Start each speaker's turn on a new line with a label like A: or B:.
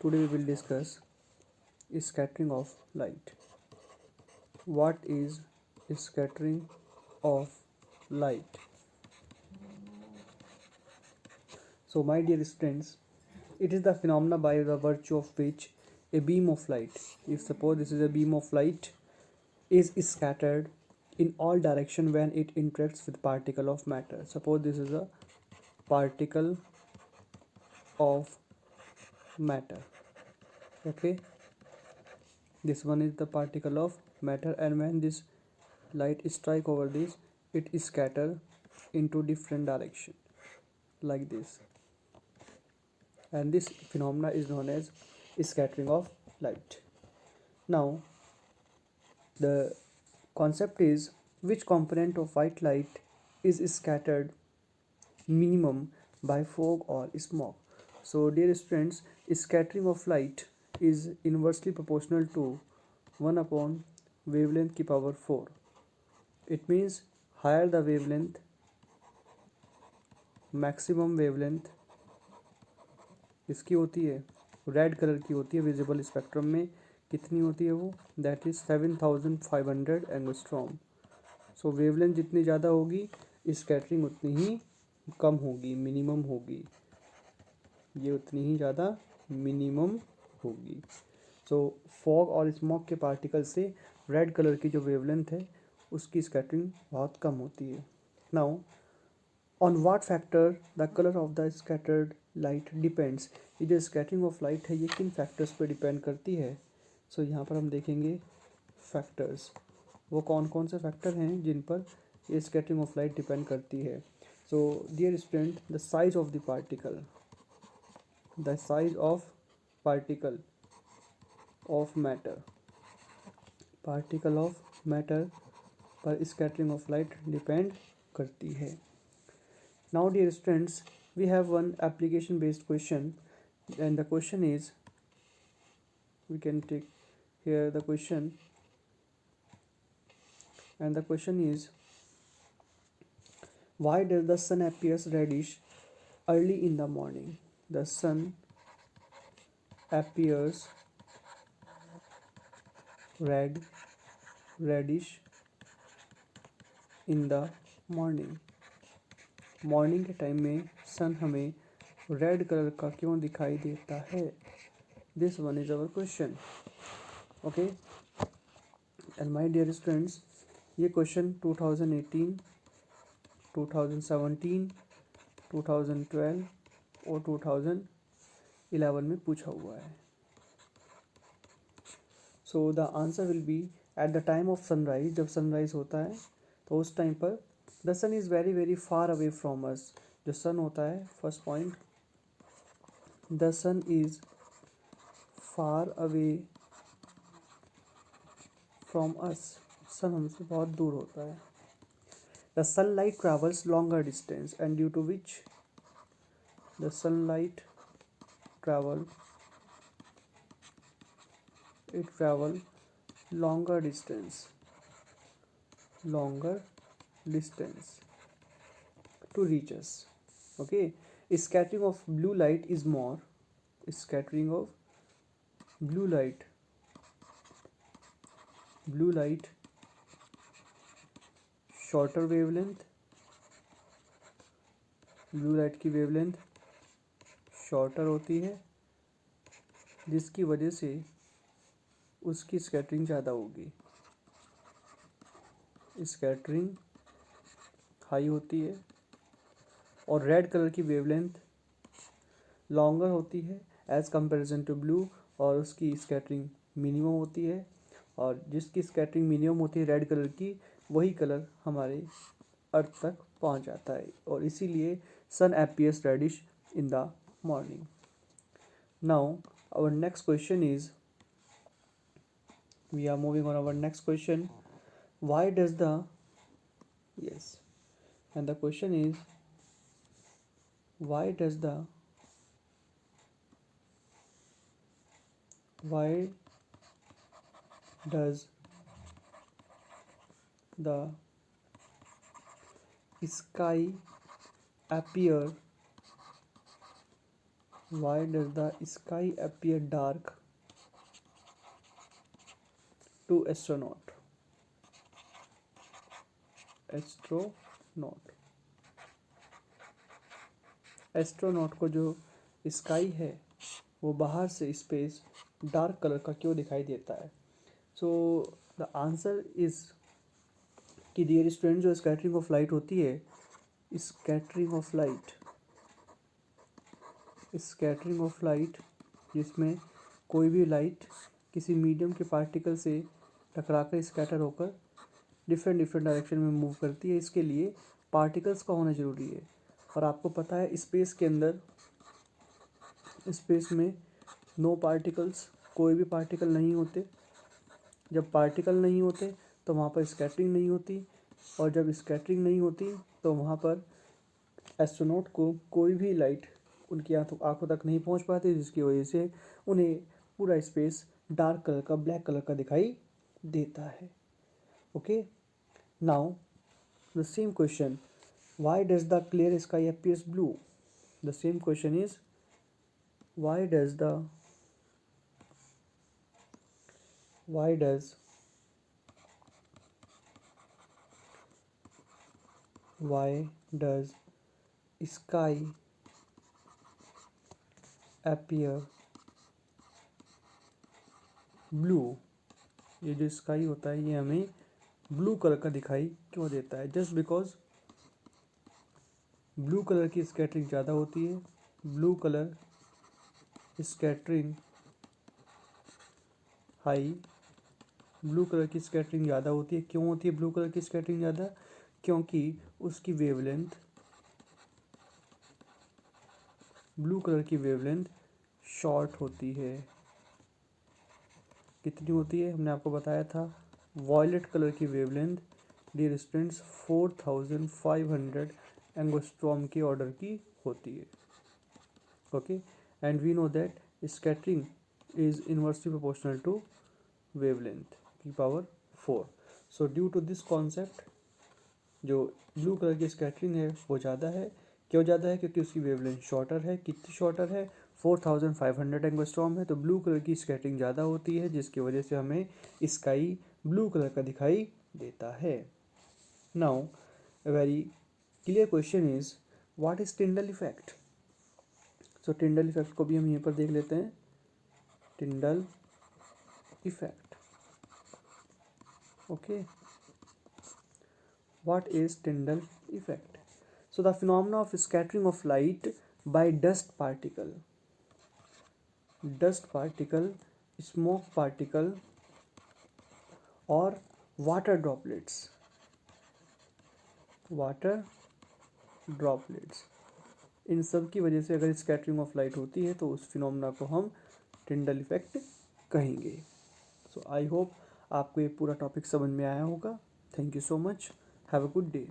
A: today we will discuss scattering of light. What is scattering of light? So, my dear students, it is the phenomena by the virtue of which a beam of light, if suppose this is a beam of light, is scattered in all direction when it interacts with particle of matter. Suppose this is a particle of matter. Okay, this one is the particle of matter, and when this light strike over this, it is scatter into different direction like this, and this phenomena is known as scattering of light. Now the concept is which component of white light is scattered minimum by fog or smoke. So dear students, scattering of light is inversely proportional to 1 upon wavelength की power 4. It means higher the wavelength, maximum wavelength इसकी होती है red colour की होती है visible spectrum में कितनी होती है वो, that is 7500 angstrom. So wavelength जितनी ज़्यादा होगी स्कैटरिंग उतनी ही कम होगी, मिनिमम होगी, ये उतनी ही ज़्यादा मिनिमम होगी. सो फॉग और स्मोक के पार्टिकल से रेड कलर की जो वेवलेंथ है उसकी स्कैटरिंग बहुत कम होती है. Now on what factor the colour of the scattered light depends. ये जो स्कैटरिंग ऑफ लाइट है ये किन फैक्टर्स पे डिपेंड करती है. सो यहाँ पर हम देखेंगे फैक्टर्स, वो कौन कौन से फैक्टर हैं जिन पर ये स्कैटरिंग ऑफ लाइट डिपेंड करती है. So dear student, the size of the particle, the size of particle of matter, particle of matter पर स्कैटरिंग ऑफ लाइट डिपेंड करती है. Now dear students, we have one application based question, and the question is, we can take here the question, and the question is, why does the sun appears reddish early in the morning? The sun appears reddish in the morning. Morning के time में सन हमें red colour का क्यों दिखाई देता है. This one is our question. Okay, and my dear students, ये question 2018, 2017, 2012 और 2011 में पूछा हुआ है. So the answer will be at the time of sunrise. जब सनराइज होता है तो उस टाइम पर the sun is very very far away from us. जो सन होता है, first point, the sun is far away from us. Sun हमसे बहुत दूर होता है. The sunlight travels longer distance, and due to which the sunlight travel longer distance to reach us. Okay, scattering of blue light is more, scattering of blue light shorter wavelength, blue light की wavelength shorter होती है, जिसकी वजह से उसकी scattering ज़्यादा होगी. Scattering high होती है. और रेड कलर की वेवलेंथ लॉन्गर होती है एज़ कंपैरिजन टू ब्लू, और उसकी स्कैटरिंग मिनिमम होती है. और जिसकी स्कैटरिंग मिनिमम होती है रेड कलर की, वही कलर हमारे अर्थ तक पहुंच जाता है, और इसीलिए sun appears reddish in the morning. Now our next question is, we are moving on our next question. Why does the, yes, and the question is, why does the sky appear Why does the sky appear dark to astronaut? Astronaut astronaut को जो sky है वो बाहर से space dark colour का क्यों दिखाई देता है? सो द आंसर इज कि डियर स्टूडेंट, जो स्कैटरिंग ऑफ लाइट होती है, scattering of light scattering of light जिसमें कोई भी लाइट किसी मीडियम के पार्टिकल से टकराकर स्कैटर होकर डिफरेंट डिफरेंट डायरेक्शन में मूव करती है, इसके लिए पार्टिकल्स का होना ज़रूरी है। और आपको पता है स्पेस के अंदर, स्पेस में नो पार्टिकल्स, कोई भी पार्टिकल नहीं होते। जब पार्टिकल नहीं होते तो वहाँ पर स्कैटरिंग नहीं होती, और जब स्कैटरिंग नहीं होती तो वहाँ पर एस्ट्रोनॉट को कोई भी लाइट उनकी आंखों तक नहीं पहुँच पाती, जिसकी वजह से उन्हें पूरा स्पेस डार्क कलर का, ब्लैक कलर का दिखाई देता है। Okay, now the same question, why does the clear sky appears blue? The same question is, why does sky appear blue? ये जो स्काई होता है ये हमें ब्लू कलर का दिखाई क्यों देता है? जस्ट बिकॉज ब्लू कलर की स्कैटरिंग ज़्यादा होती है। Blue colour scattering high, blue colour की स्कैटरिंग ज़्यादा होती है। क्यों होती है ब्लू कलर की स्कैटरिंग ज़्यादा? क्योंकि उसकी वेवलेंथ, ब्लू कलर की वेवलेंथ शॉर्ट होती है। कितनी होती है? हमने आपको बताया था, वॉयलेट कलर की वेवलेंथ डियर स्टूडेंट्स 4500 एंगस्ट्रॉम के ऑर्डर की होती है। Okay, and we know that scattering is inversely proportional to wavelength की power 4। So due to this concept जो ब्लू कलर की स्कैटरिंग है वो ज़्यादा है। क्यों ज़्यादा है? क्योंकि उसकी वेवलेंथ शॉर्टर है। कितनी शॉर्टर है? 4500 एंगस्ट्रॉम है। तो ब्लू कलर की स्कैटरिंग ज़्यादा होती है, जिसकी वजह से हमें स्काई ब्लू कलर का दिखाई देता है। Now a very clear question is, what is Tyndall effect? So Tyndall effect को भी हम यहीं पर देख लेते हैं। Tyndall effect, okay, what is Tyndall effect? So the phenomena of scattering of light by dust particle, smoke particle or water droplets, इन सब की वजह से अगर स्कैटरिंग ऑफ लाइट होती है तो उस फिनोमेना को हम टिंडल इफेक्ट कहेंगे। सो आई होप आपको ये पूरा टॉपिक समझ में आया होगा। Thank you so much, have a good day.